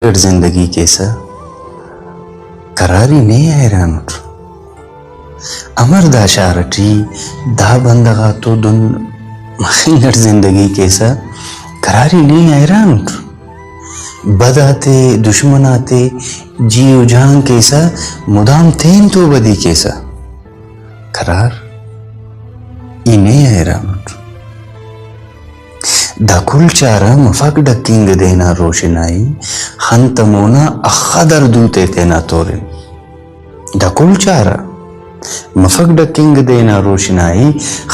जिंदगी केसा करारी ने हैरान अमर दाशारटी दा बंदगा तो दुन मखिंगर जिंदगी केसा करारी ने हैरान बदाते दुश्मनाते जीव जान केसा मुदाम तेन तो बदी केसा करार इन्हें हैरान दकुल चारा मफक डकिंग देना रोशनाई हंतमोना अखदर दूते तेना तोरिन दकुल चारा मफक डकिंग देना रोशनाई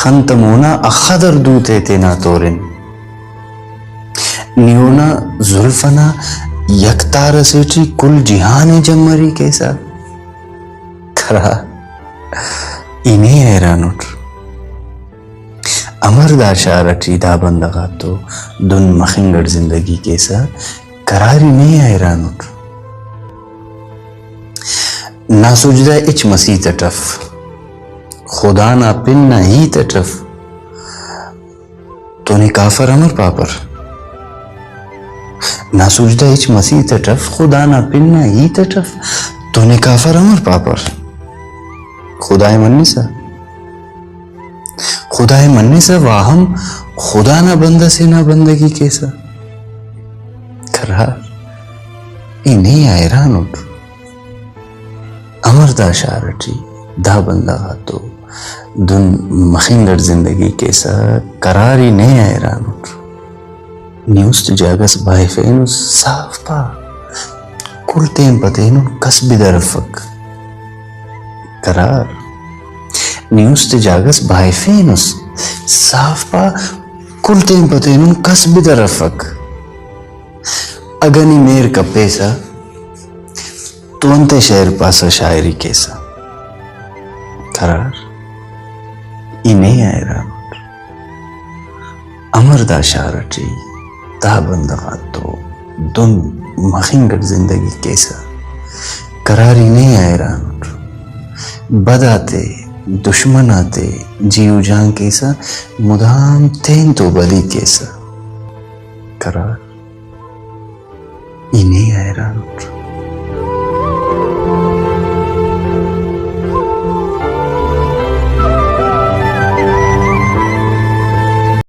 हंतमोना अखदर दूते तेना तोरिन नियोना जुल्फना यकतार सेठी कुल जिहान जमरी कैसा खरा इन्हें हैरान उठ अमरदाशारटी दा बंदगा तो दुन मखिंगर जिंदगी केसा करारी नहीं हैरान उठ ना सुजदा इच मसी तटफ खुदा ना पिन ना ही तटफ तो ने काफर अमर पापर ना सुजदा इच मसी तटफ खुदा ना पिन ना ही तटफ तो ने काफर अमर पापर खुदाए मन्ने से वाहम खुदा ना बंदा से ना बंदगी कैसा करार इन्हें हैरान उठ अमरदा शारटी दा बंदा तो दुन मखिंगर जिंदगी कैसा करारी नहीं हैरान उठ न्यूस्ट जागस बाइफेनुस साफ पा कुलतेन पतेनु कसबी दरफक करार न्यूस्ट जागस बाइफेनुस साफ पा कुलतेन पतेनु कसबी दरफक अगनी मेर का पैसा तोंते शहर पासा शायरी कैसा करार इन्हें हैरान अमरदा शारटी दा बंदगा तो दुन मखिंगर जिंदगी कैसा करारी नहीं हैरान बदाते दुश्मन आते जीव जान कैसा मुदाम तेन तो बदी कैसा करार इन्हें हैरान